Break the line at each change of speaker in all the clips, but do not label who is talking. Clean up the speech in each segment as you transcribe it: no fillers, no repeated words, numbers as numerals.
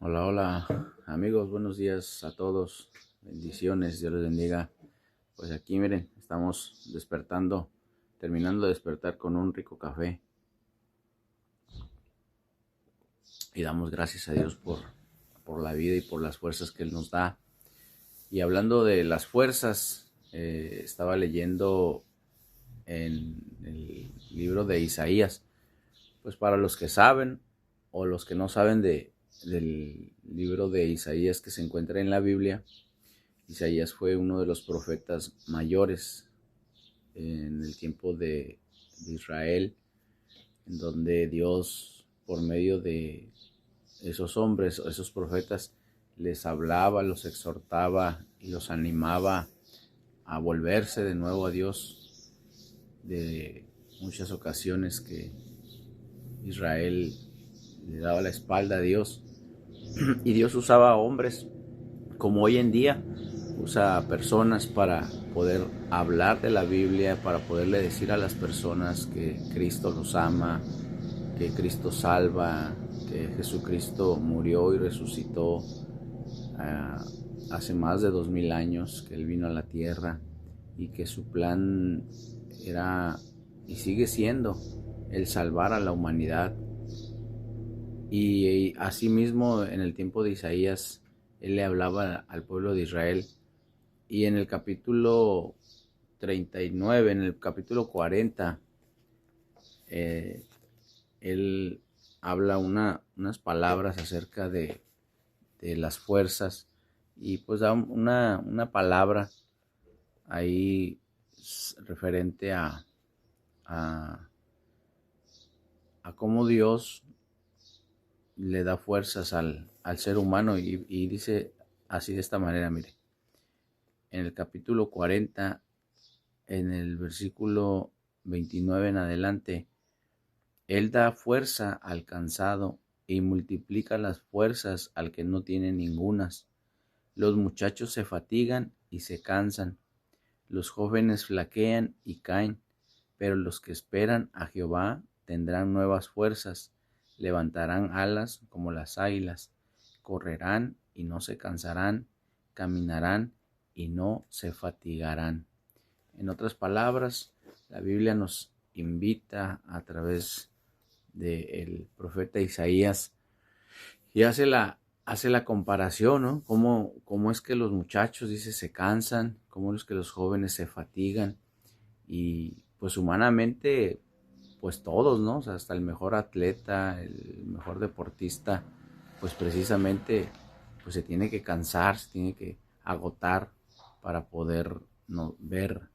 Hola, hola amigos, buenos días a todos, bendiciones, Dios les bendiga. Pues aquí miren, estamos despertando, terminando de despertar con un rico café y damos gracias a Dios por la vida y por las fuerzas que Él nos da. Y hablando de las fuerzas, estaba leyendo en el libro de Isaías. Pues para los que saben o los que no saben del libro de Isaías que se encuentra en la Biblia, Isaías fue uno de los profetas mayores en el tiempo de Israel, en donde Dios, por medio de esos hombres, esos profetas, les hablaba, los exhortaba y los animaba a volverse de nuevo a Dios de muchas ocasiones que Israel le daba la espalda a Dios y Dios usaba a hombres como hoy en día usa personas para poder hablar de la Biblia, para poderle decir a las personas que Cristo los ama, que Cristo salva, que Jesucristo murió y resucitó hace más de 2000 años, que Él vino a la tierra y que su plan era y sigue siendo el salvar a la humanidad. Y asimismo en el tiempo de Isaías, Él le hablaba al pueblo de Israel. Y en el capítulo 39, en el capítulo 40, eh, él habla unas palabras acerca de las fuerzas y pues da una palabra ahí referente a, a cómo Dios le da fuerzas al ser humano y dice así de esta manera, mire, en el capítulo 40, en el versículo 29 en adelante, Él da fuerza al cansado y multiplica las fuerzas al que no tiene ningunas. Los muchachos se fatigan y se cansan, los jóvenes flaquean y caen, pero los que esperan a Jehová tendrán nuevas fuerzas, levantarán alas como las águilas, correrán y no se cansarán, caminarán y no se fatigarán. En otras palabras, la Biblia nos invita a través del profeta Isaías y hace la comparación, ¿no? Cómo es que los muchachos, dice, se cansan, cómo es que los jóvenes se fatigan y pues humanamente, pues todos, ¿no? O sea, hasta el mejor atleta, el mejor deportista, pues precisamente pues se tiene que cansar, se tiene que agotar para poder no, ver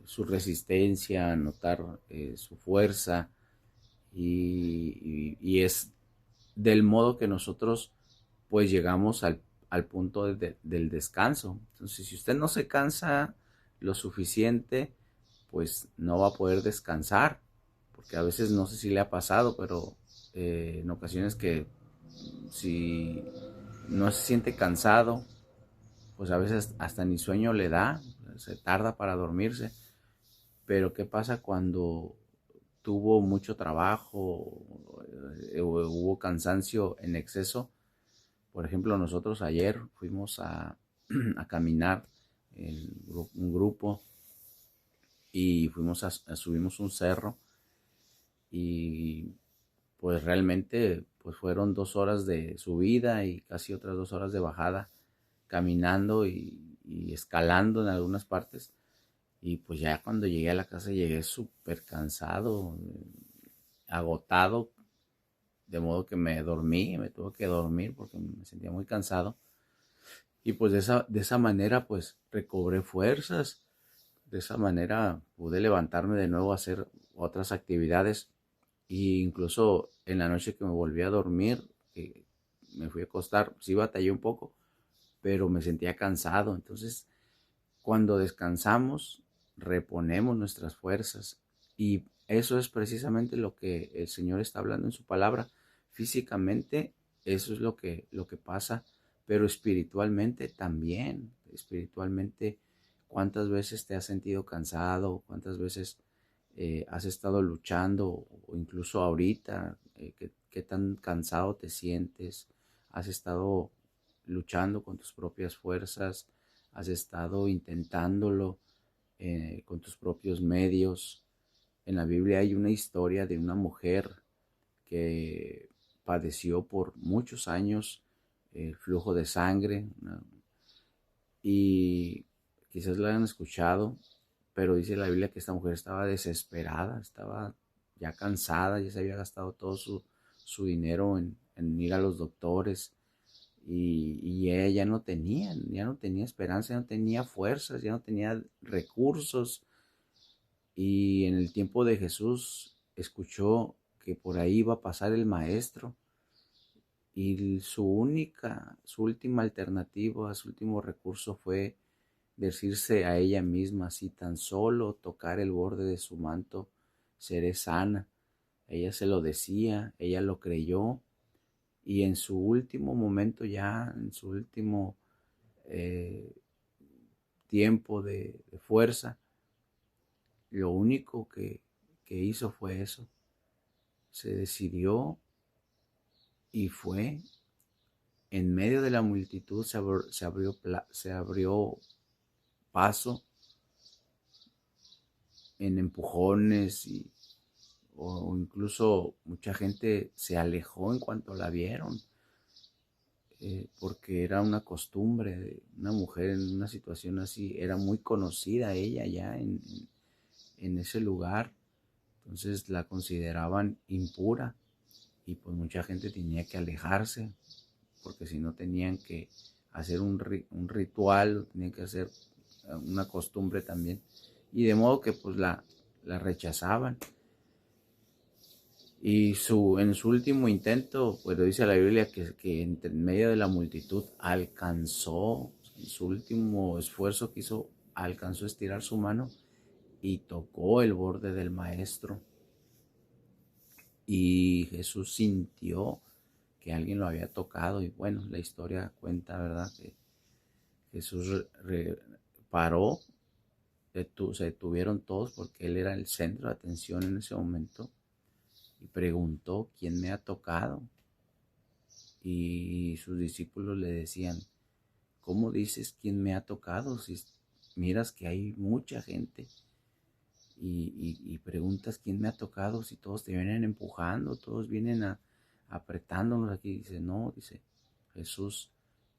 su resistencia, notar su fuerza y es del modo que nosotros pues llegamos al punto del descanso. Entonces, si usted no se cansa lo suficiente, pues no va a poder descansar, porque a veces no sé si le ha pasado, pero en ocasiones que si no se siente cansado, pues a veces hasta ni sueño le da, se tarda para dormirse. Pero ¿qué pasa cuando tuvo mucho trabajo o hubo cansancio en exceso? Por ejemplo, nosotros ayer fuimos a caminar en un grupo y subimos un cerro y pues realmente pues fueron 2 horas de subida y casi otras 2 horas de bajada caminando y escalando en algunas partes. Y pues ya cuando llegué a la casa llegué súper cansado, agotado, de modo que me tuve que dormir porque me sentía muy cansado. Y pues de esa manera pues recobré fuerzas, de esa manera pude levantarme de nuevo a hacer otras actividades. E incluso en la noche que me volví a dormir, me fui a acostar, sí batallé un poco, pero me sentía cansado. Entonces, cuando descansamos, reponemos nuestras fuerzas. Y eso es precisamente lo que el Señor está hablando en su palabra. Físicamente, eso es lo que pasa, pero espiritualmente también. Espiritualmente, ¿cuántas veces te has sentido cansado? ¿Cuántas veces has estado luchando? O incluso ahorita, ¿qué tan cansado te sientes? has estado luchando con tus propias fuerzas, has estado intentándolo con tus propios medios. En la Biblia hay una historia de una mujer que padeció por muchos años el flujo de sangre, y quizás la hayan escuchado, pero dice la Biblia que esta mujer estaba desesperada, estaba ya cansada, ya se había gastado todo su dinero en ir a los doctores, y ella ya no tenía esperanza, ya no tenía fuerzas, ya no tenía recursos. Y en el tiempo de Jesús escuchó que por ahí iba a pasar el maestro, y su última alternativa, su último recurso fue decirse a ella misma: si tan solo tocar el borde de su manto, seré sana. Ella se lo decía, ella lo creyó, y en su último momento, ya en su último eh, tiempo de fuerza, lo único que hizo fue eso. Se decidió y fue. En medio de la multitud se abrió paso en empujones, o incluso mucha gente se alejó en cuanto la vieron, porque era una costumbre de una mujer en una situación así, era muy conocida ella ya en ese lugar. Entonces la consideraban impura, y pues mucha gente tenía que alejarse, porque si no tenían que hacer un ritual, tenían que hacer una costumbre también, y de modo que pues la rechazaban. Y en su último intento, pues lo dice la Biblia, que en medio de la multitud alcanzó, en su último esfuerzo que hizo, alcanzó a estirar su mano y tocó el borde del maestro. Y Jesús sintió que alguien lo había tocado, y bueno, la historia cuenta, ¿verdad?, que Jesús paró, se detuvieron todos porque él era el centro de atención en ese momento, y preguntó: ¿quién me ha tocado? Y sus discípulos le decían: ¿cómo dices quién me ha tocado si miras que hay mucha gente? Y preguntas quién me ha tocado si todos te vienen empujando, todos vienen apretándonos aquí. Dice: no, dice Jesús,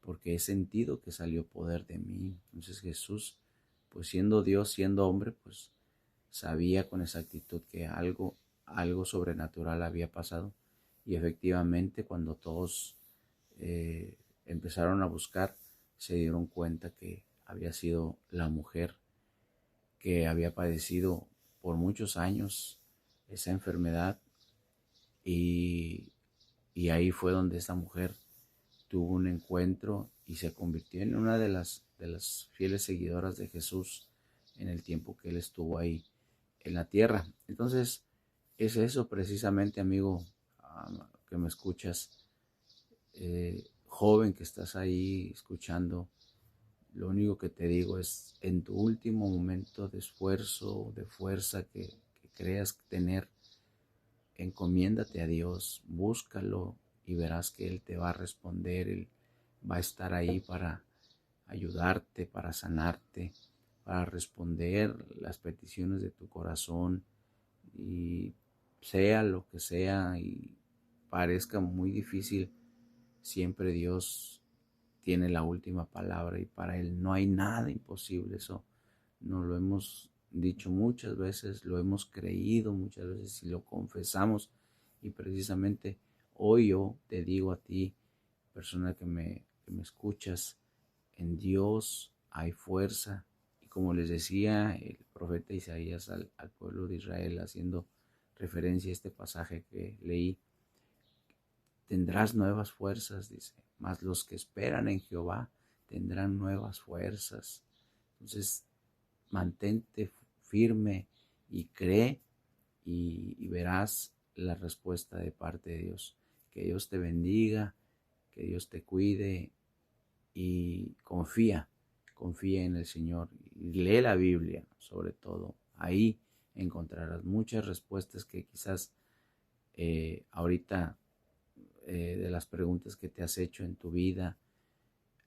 porque he sentido que salió poder de mí. Entonces Jesús, pues siendo Dios, siendo hombre, pues sabía con exactitud que algo sobrenatural había pasado. Y efectivamente, cuando todos empezaron a buscar, se dieron cuenta que había sido la mujer que había padecido por muchos años esa enfermedad, y, y ahí fue donde esta mujer tuvo un encuentro y se convirtió en una de las fieles seguidoras de Jesús en el tiempo que él estuvo ahí en la tierra. Entonces, es eso precisamente, amigo, que me escuchas, joven que estás ahí escuchando. Lo único que te digo es: en tu último momento de esfuerzo, de fuerza que creas tener, encomiéndate a Dios, búscalo, y verás que Él te va a responder. Él va a estar ahí para ayudarte, para sanarte, para responder las peticiones de tu corazón. Y sea lo que sea y parezca muy difícil, siempre Dios tiene la última palabra, y para Él no hay nada imposible. Eso nos lo hemos dicho muchas veces, lo hemos creído muchas veces y lo confesamos. Y precisamente hoy yo te digo a ti, persona que me escuchas: en Dios hay fuerza. Y como les decía el profeta Isaías al pueblo de Israel, haciendo referencia a este pasaje que leí: tendrás nuevas fuerzas, dice, mas los que esperan en Jehová tendrán nuevas fuerzas. Entonces, mantente firme y cree, y verás la respuesta de parte de Dios. Que Dios te bendiga, que Dios te cuide, y confía en el Señor, y lee la Biblia sobre todo. Ahí encontrarás muchas respuestas que quizás ahorita de las preguntas que te has hecho en tu vida,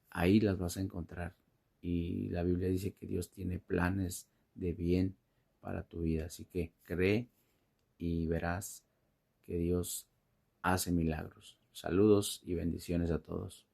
ahí las vas a encontrar. Y la Biblia dice que Dios tiene planes de bien para tu vida. Así que cree y verás que Dios hace milagros. Saludos y bendiciones a todos.